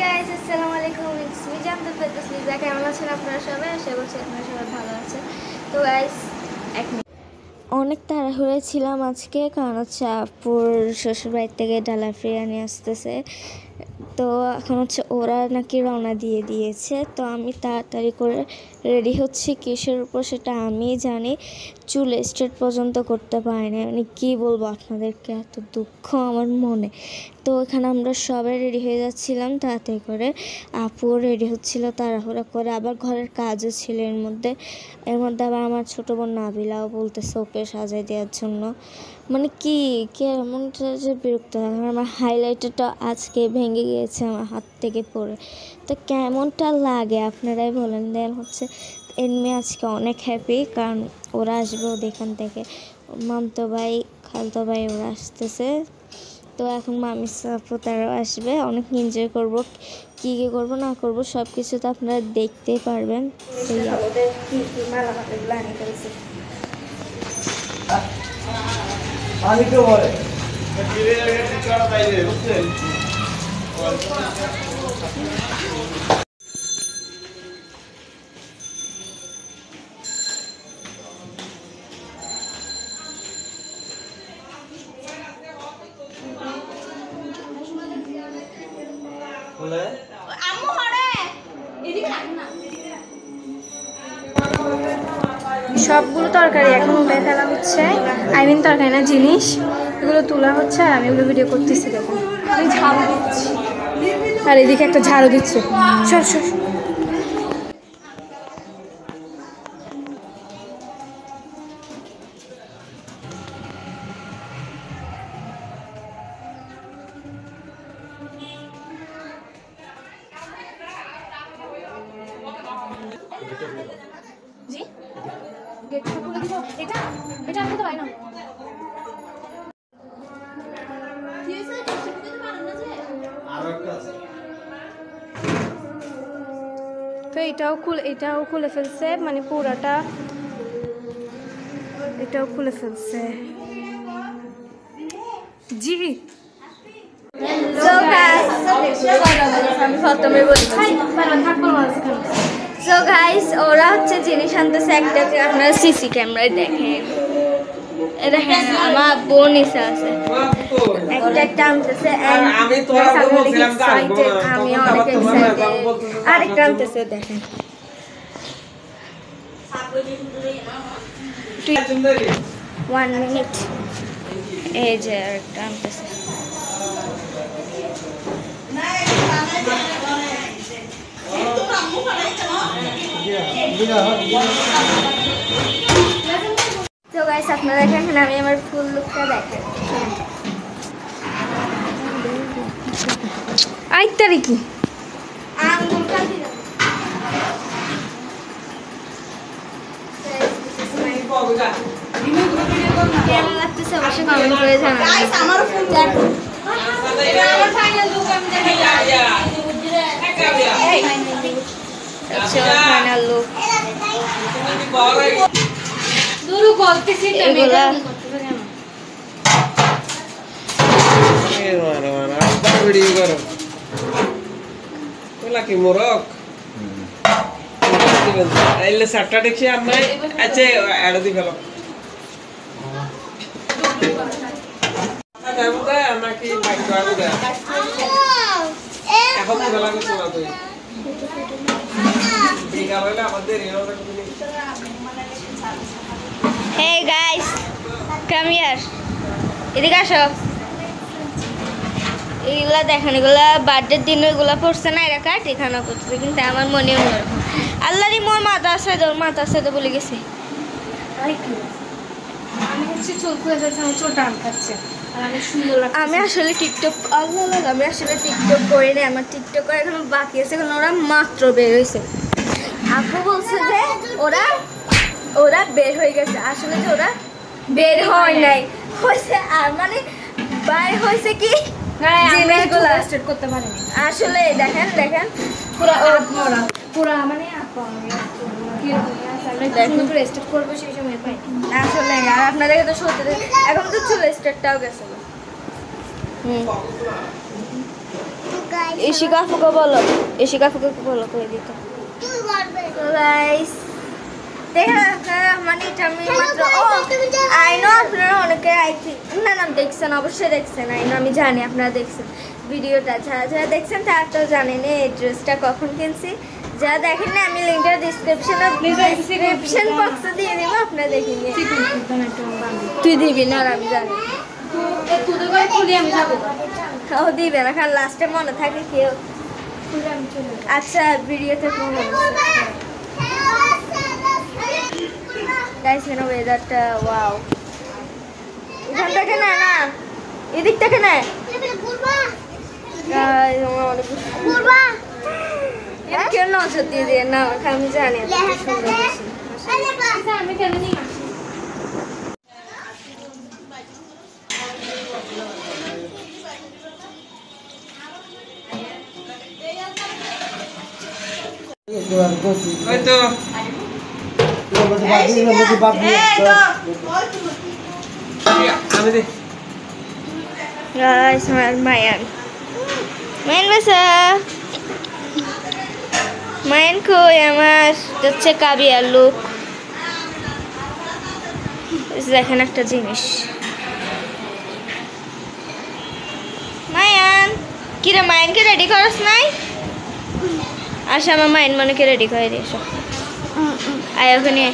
Guys, আসসালামু আলাইকুম। It's me জানতে পেরেছি যে কেমন আছেন আপনারা সবাই। আশা করছি আপনারা সবাই ভালো আছেন। তো গাইস, অনেক তাড়াহুড়োয় ছিলাম আজকে, কারণ হচ্ছে আপুর শ্বশুরবাড়ির থেকে ডালা ফিরিয়ে নিয়ে আসতেছে। তো এখন হচ্ছে ওরা নাকি রওনা দিয়ে দিয়েছে। তো আমি তাড়াতাড়ি করে রেডি হচ্ছি, কিসের উপর সেটা আমি জানি। চুল স্ট্রেট পর্যন্ত করতে পারিনি। মানে কী বলবো আপনাদেরকে, এত দুঃখ আমার মনে। তো এখানে আমরা সবাই রেডি হয়ে যাচ্ছিলাম তাড়াতাড়ি করে। আপুও রেডি হচ্ছিল তাড়াহুড়া করে, আবার ঘরের কাজও ছিল এর মধ্যে আবার আমার ছোটো বোন নাবিলাও বলতেছে ওকে সাজাই দেওয়ার জন্য। মানে কি কেমনটা যে বিরক্ত লাগে। আমার হাইলাইটারটা আজকে ভেঙে গিয়েছে আমার হাত থেকে পড়ে। তো কেমনটা লাগে আপনারাই বলেন। দেন হচ্ছে এমনি আজকে অনেক হ্যাপি, কারণ ওরা আসবে ওদের এখান থেকে, মামতো ভাই খালতো ভাই ওরা আসতেছে। তো এখন মামি সাপু তারাও আসবে, অনেক এনজয় করবো। কী কী করবো না করবো সব কিছু তো আপনারা দেখতে পারবেন। সবগুলো তরকারি এখন উঠে ফেলা হচ্ছে। তরকারি না, জিনিস এগুলো তোলা হচ্ছে আর আমি এগুলো ভিডিও করতেছি। দেখুন আমি ঝাড়ু দিচ্ছি আর এদিকে একটা ঝাড়ু দিচ্ছে। সর সর। জি গেটটা খুলে দিব। এটা এটা আমি তো পাই না। তো এটাও খুলে ফেলছে, মানে পুরাটা এটাও খুলে ফেলছে। জি আমি প্রথমে বলছি সো গাইস, ওরা হচ্ছে জিনিস আনতেছে একটা, আপনারা সিসি ক্যামেরায় দেখেন। দেখেন আমার বোন এসে আছে, একটা একটা আনতেছে। আমি অনেক এক্সাইটেড। আরেকটা আনতেছে দেখেন। 1 মিনিট। এই যে আরেকটা আনতেছে। তো গাইস, আপনারা দেখেন আমি আমার ফুল লুকটা দেখাই। আরেকটারে কি কেমন লাগতেছে অবশ্যই কমেন্ট করে জানাবেন। ফাইনাল লুক কি মোরক এলে সাতটা দেখছি আর নাই। আচ্ছা এড়ো দি ফেলো নাকি বাইক ড্রাইভ দেয় এখন বেলা করছো না তুই ঠিক আছে আমাদের Hey guys, come here. এদিকে আসো। এগুলা দেখেন, এগুলা বার্থডের দিন এগুলা পড়ছে না, এরা কাট এখানে করছে, কিন্তু আমার মনে অন্যরকম। আল্লাহরি মোর মাথা আছে তো বলে গেছে। আমি আসলে টিকটক আমি আসলে টিকটক করি না। আমার টিকটক করে এখনো বাকি আছে, কারণ ওরা মাত্র বের হয়েছে। আপু বলছে যে ওরা বের হয়ে গেছে, আসলে যে ওরা বের হয় নাই হয়েছে। আর মানে বাইর হয়েছে কি করতে পারে আসলে। দেখেন পুরা মানে করবো সেই সময় পাই আসলে। আর আপনাদেরকে তো সত্যি এখন তো চুল স্টার্টটাও গেছে। ইশিকা আপুকে বলো, ইশিকা আপুকে বলো করে দিতে। তো গাইস দেখেন আপনারা, মানে এটা আমি মাত্র আই নো আপনারা অনেকে আই থিঙ্ক না দেখছেন, অবশ্যই দেখছেন, আই নো আমি জানি আপনারা দেখছেন ভিডিওটা, যারা যারা দেখছেন তারা তো জানেন এই ড্রেসটা কখন কিনছি। যারা দেখেন না আমি লিঙ্কটা ডিসক্রিপশন বক্সে দিয়ে দেবো, আপনারা দেখে নিয়ে। তুই দিবি না আর আমি জানি ও দিবে না, কারণ লাস্টে মনে থাকে কেউ। আচ্ছা ভিডিওতে গাইস কেন ওয়েদারটা ওয়াও। এখান থেকে না না এদিক থেকে না কেউ নজর দিয়ে দিয়ে না, আমি জানি আমি কেন নিই। ওই তো আমি দে guys mayan basa mayan ko আমার হচ্ছে কাবিয়ার লুক। দেখেন একটা জিনিস, মায়ান কিরে মায়ানকে রেডি করস নাই? আচ্ছা আমার মায়ান মনেকে রেডি করে দিয়েছ, আয় ওখানে।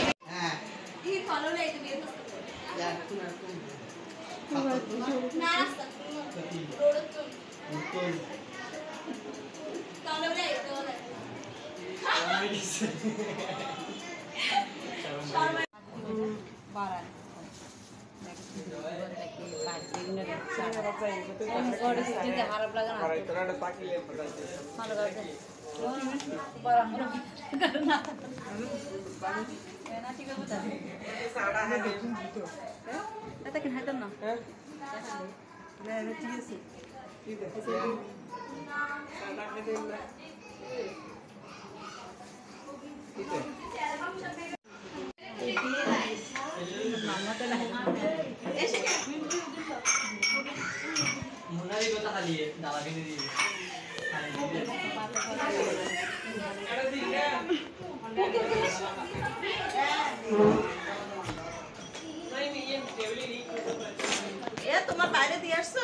তোমার বাইরে দিয়ে আসছো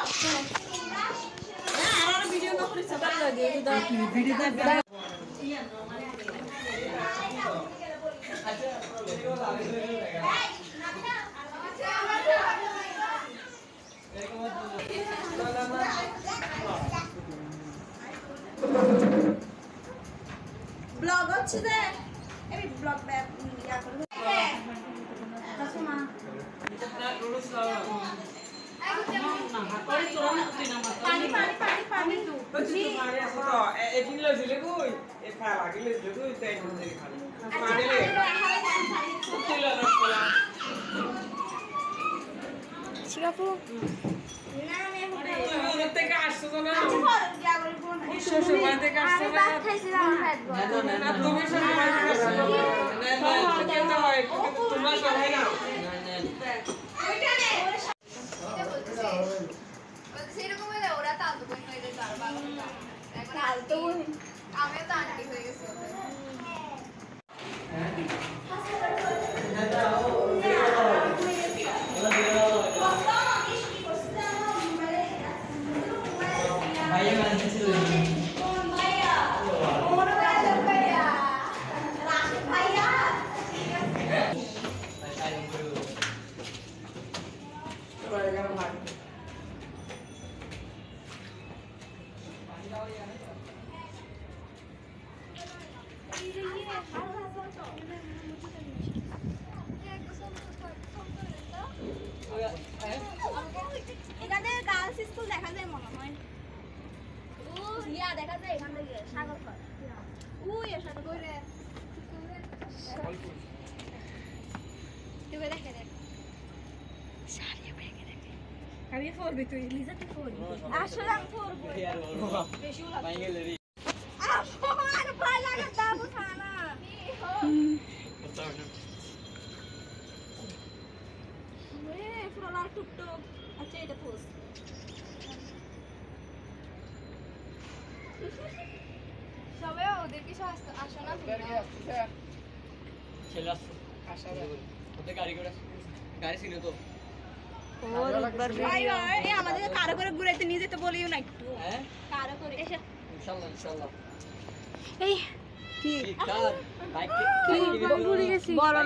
আমার ভিডিও না করেছে ভিডিও ব্লগ হচ্ছে যে এই ব্লগ ব্যাপ ইয়া করে পানি পানি পানি পানি শিকাপু এখানে গার্লস স্কুল দেখা যায় মনে হয়। ইয়া দেখা যায় এখান থেকে সাগর পার ওই এর সাথে কইরে তুই দেখে দেখ সারিয়া ব্রেকে দেখে আমি ফোরবি তুই লিজা তুই ফোরবি আসলে আমি ফোরবো বেশি লাগে আর ভয় লাগে দাবু থানা ওরে ফ্রোলার টুকটুক আচ্ছা এটা পোস্ট সবাই ওদের কিছু আসো না ছেলে আসছে ওদের গাড়ি করে গাড়ি ছিল তো ভাই ভাই আমাদের কারো করে ঘুরাইতে নিয়ে যেতে বলিও না একটু হ্যাঁ কারো করে এসে ইনশাআল্লাহ ইনশাআল্লাহ এই কি কার বাইক ভুলে গেছি বলো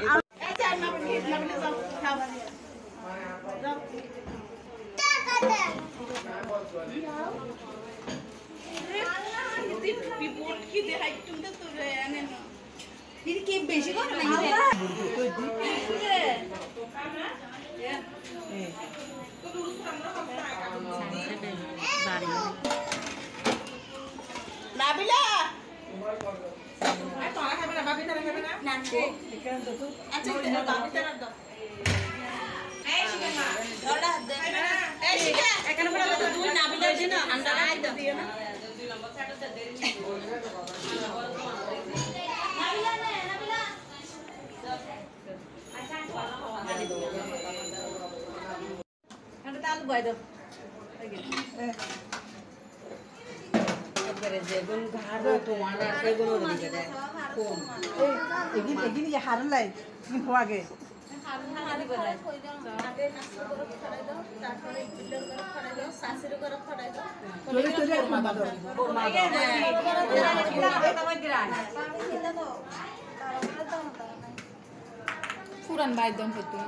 বেশি করে নাবিলা হারলাই হওয়াগে পুরান বাইর দম করতো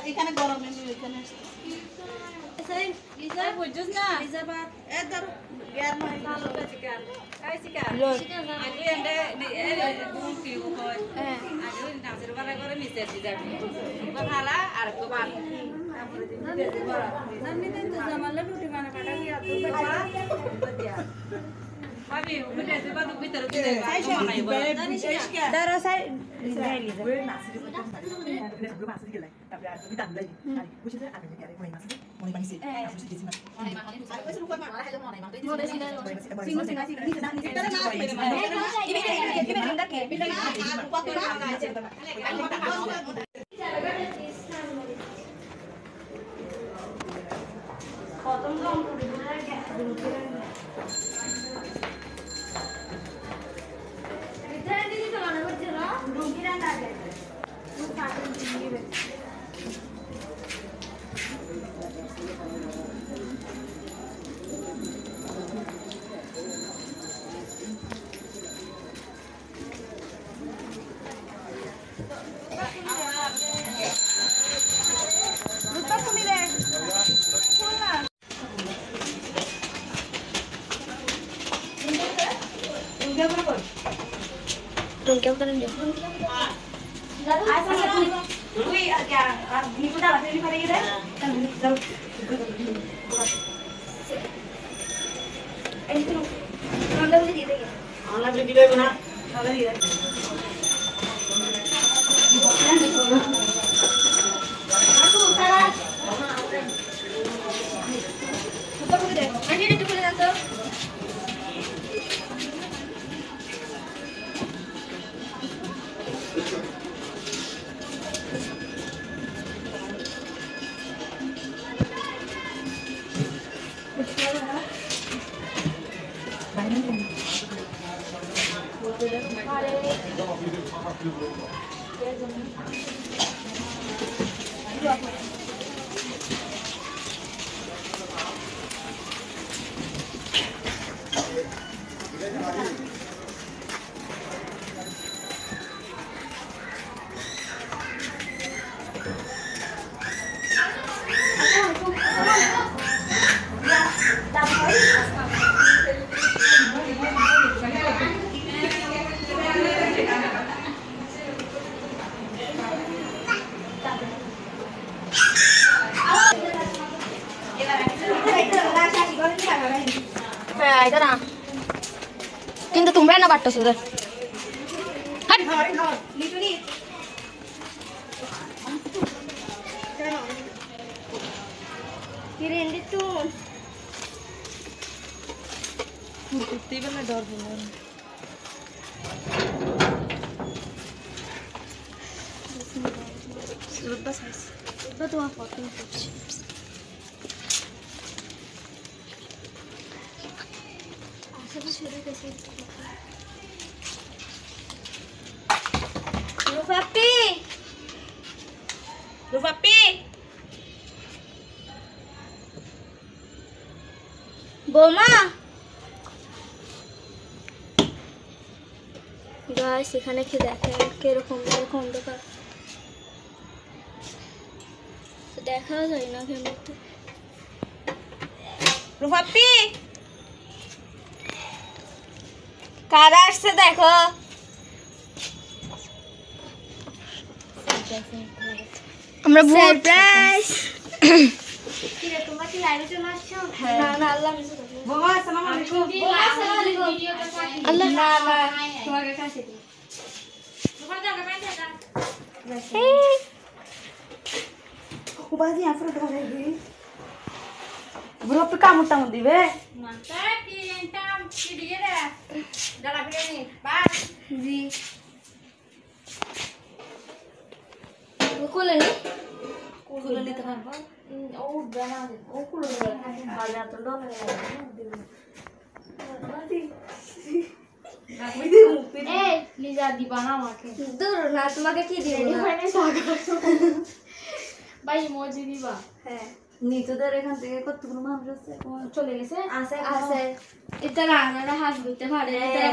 এখানে গরম এখানে Tunggu kan dia. কাটতেছে দেখ রুফাপি রুফাপি বৌমা গাছ এখানে কি দেখে কিরকম এরকম অন্ধকার দেখা যায় না কেমন রুফাপি কারা আসছে দেখো আমরা সারপ্রাইজ কিরে তোমরা কি লাইভে চলে আসছো না না আল্লাহ মিছে বাবা আসসালামু আলাইকুম আসসালামু আলাইকুম আল্লাহ না না তোমার কাছে দিই তোমার দাও বাইরে দাও বাজি আফরো ধরেগি বড় पे काम उठा दिबे মাতা কি এন্টাম কি দিয়ে রে দাঁড়া ফিরে নি বাস জি কোলে নি কোলে নিতে পারবো ও বানা দে ও কোলে নি ভালো তো ডনে এই লিজা দিবা না আমাকে দূর না তোমাকে কি দিব না ভাই মজি দিবা হ্যাঁ নিচেদের এখান থেকে কতগুলো মানুষ আছে চলে গেছে আছে আছে এটা রান্নাটা হাত ধুতে পারে এটা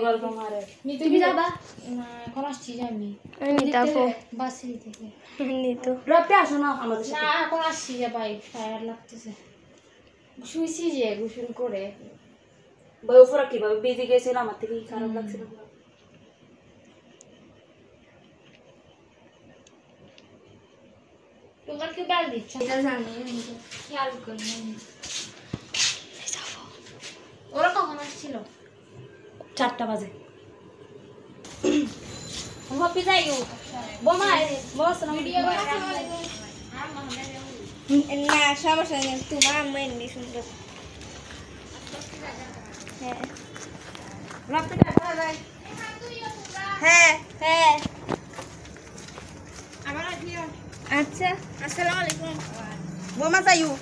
গল্প মারে নিতে কি যাবা না এখন আসছি আমি নিতাপো বাসি থেকে নিতো রপে আসো না আমাদের না সাথে এখন আসছি যে ভাই টায়ার লাগতেছে শুইছি যে গোসল করে বউফরা কিভাবে বেজে গেছিল আমার থেকে খারাপ লাগছিল তোমার কি ডাল দিচ্ছ এটা জানি খেয়াল করি ওরা কখন আসছিল 4টা বাজে ভাবি যাই বোমা বস না ভিডিও না সমস্যা নেই তোমার আম্মা এমনি সুন্দর হ্যাঁ রপে টাকা যায় হ্যাঁ হ্যাঁ আমার আসিও আচ্ছা আসসালামু আলাইকুম বোমা যাইও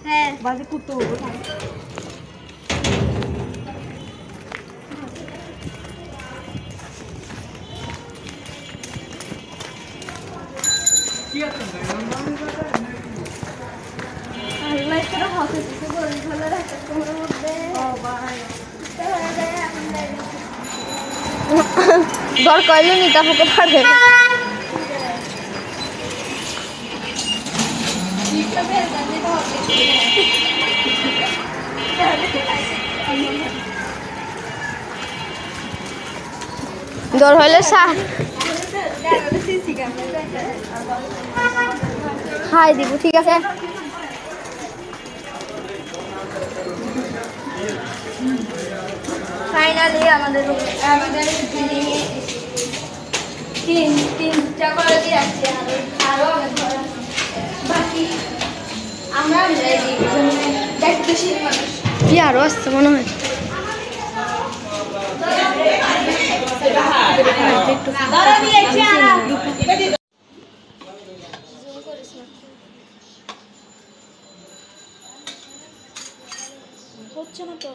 হ্যাঁ বাজে কুত্তো আল্লাহ করে হসে কিছু বলি ভালো রাখতে তোমার মধ্যে দর কইলে নিতা হতে পারবে দর হইলে হাই দিব ঠিক আছে ফাইনালি আমাদের তিনটা করে দিয়ে আসছে আরো বাকি আমরা দেখতে শীত মানুষ কি আরো আসছে মনে হয় হচ্ছে না তো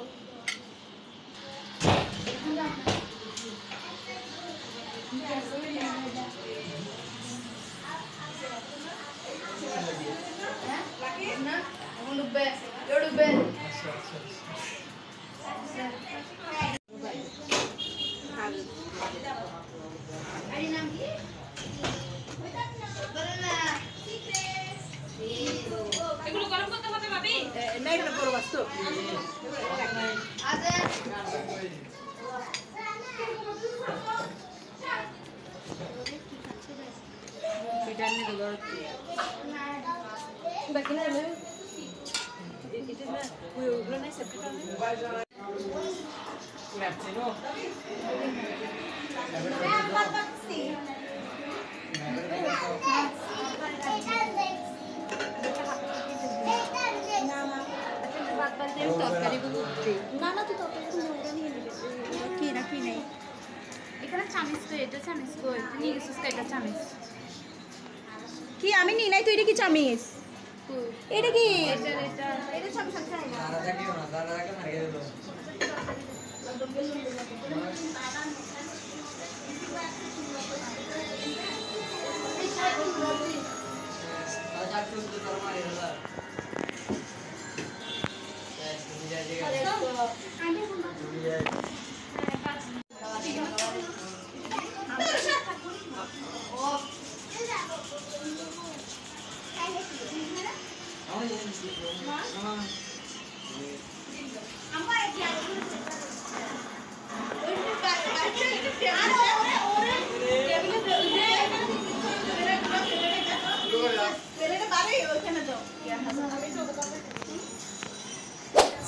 না না তুই তরকারি নিয়ে নিবি কি না কি নেই এখানে চামিচ তো এটা চামিচ কই তুই নিয়ে গেছিস এটা চামিচ কি আমি নিই নাই তুই এটা কি চামিচ এটা কি এটা চামিচ চাই না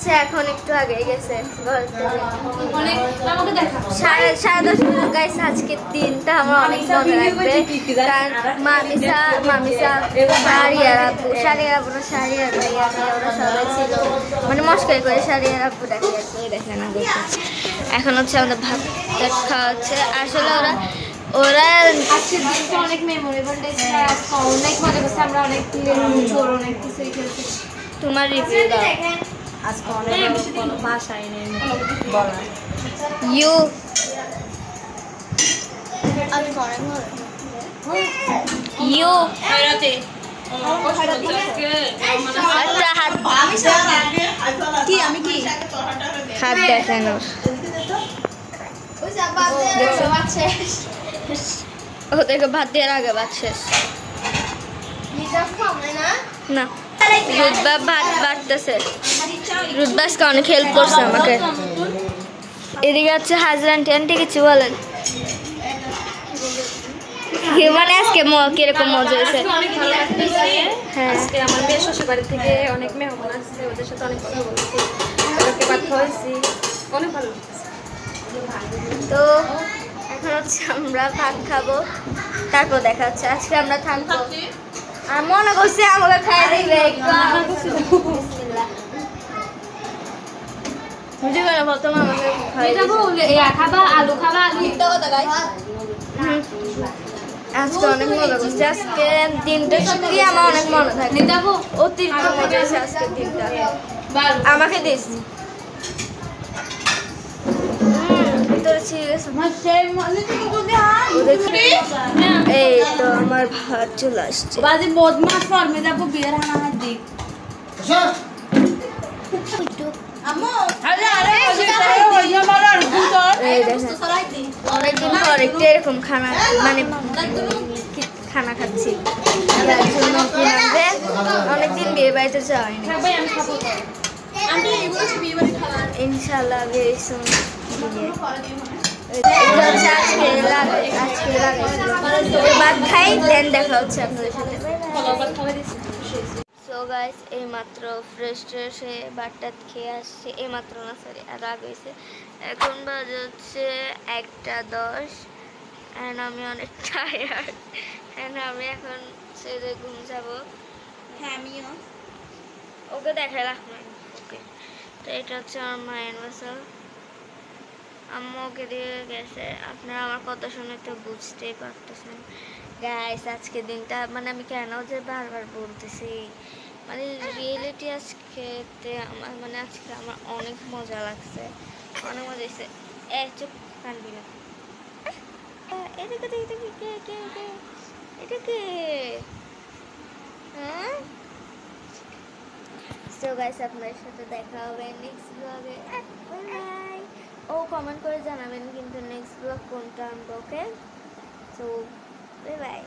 সে এখন একটু আগে গেছে ঘর থেকে আমাকে দেখা সাড়ে 10:30 গাইস আজকের দিনটা আমার অনেক মনে রাখবে কারণ মামিসা শাড়িয়ার আপু ভাইয়া ওরা সবাই ছিল মানে মস্কারি করে শাড়িয়ার আপু ডাকি আর কি দেখে না দেখে এখন হচ্ছে আমাদের ভাত খাওয়া হচ্ছে আসলে ওরা আজকের দিনটা অনেক মেমোরেবল ডে ছিল অনেক মজা করছে আমরা অনেক অনেক কিছু খেলছি তোমার রিভিউ দাও আজকে অনেক কোনো ভাষাই নেই বলা ইউ ইউ একটা হাত কি আমি কি হাত দেখানো ওদেরকে ভাত দেওয়ার আগে ভাত শেষ না রুদবা ভাত বাড়তেছে রুদবাসকে অনেক হেল্প করছে আমাকে এদিকে হচ্ছে হাজরা আন্টি কিছু বলেন মানে আজকে কিরকম মজা হয়েছে হ্যাঁ আজকে আমার মেয়ে শ্বশুর বাড়ি থেকে অনেক মেহমান আসছে ওদের সাথে অনেক কথা বলছি ওদেরকে ভাত খাওয়াইছি অনেক ভালো তো এখন হচ্ছে আমরা ভাত খাবো তারপর দেখা হচ্ছে আজকে আমরা থাকবো আর মনে করছি আমাকে খাই দিবে একটু বুঝে গেল প্রথম আমাকে খাবা আলু খাবা আলু আজকে অনেক মজা করছে আজকে দিনটা সত্যি আমার অনেক মনে থাকে অতিরিক্ত মজা হয়েছে আজকের দিনটা আমাকে দিস এই তো আমার ভাত চলে আসছে বদমাস ফর্মে যাবো বিয়ের হানাহার দিক অনেকদিন পর একটু এরকম খানা মানে খানা খাচ্ছি যার জন্য কিনাবে অনেকদিন বিয়ে বাড়িতে যাওয়াইনি ইনশাল্লাহ ভেরি সুন আজকে ভাত খাই দেন দেখা হচ্ছে আপনাদের সাথে সো গাইস এই মাত্র ফ্রেশ ট্রেশ হয়ে ভাতটা খেয়ে আসছে এই মাত্র না সরি আর আগ হয়েছে এখন বাজে হচ্ছে 1:10 অ্যান্ড আমি অনেক টায়ার্ড অ্যান্ড আমি এখন ছেড়ে ঘুম যাবো হ্যাঁ আমিও ওকে দেখাই রাখবো ওকে তো এটা হচ্ছে আমার মায়ের বাসা আম্মু ওকে দিয়ে গেছে আপনারা আমার কথা শুনে তো বুঝতেই পারতেছেন গাইস আজকের দিনটা মানে আমি কেন যে বারবার বলতেছি মানে রিয়েলিটি আজকেতে আমার মানে আজকে আমার অনেক মজা লাগছে অনেক মজা হয়েছে চুপ কানবি না এদিকে এটা কে হ্যাঁ সো গাইস আপনাদের সাথে দেখা হবে নেক্সট ব্লগে বাই বাই ও কমেন্ট করে জানাবেন কিন্তু নেক্সট ব্লগ কোনটা আনবো ওকে সো বাই বাই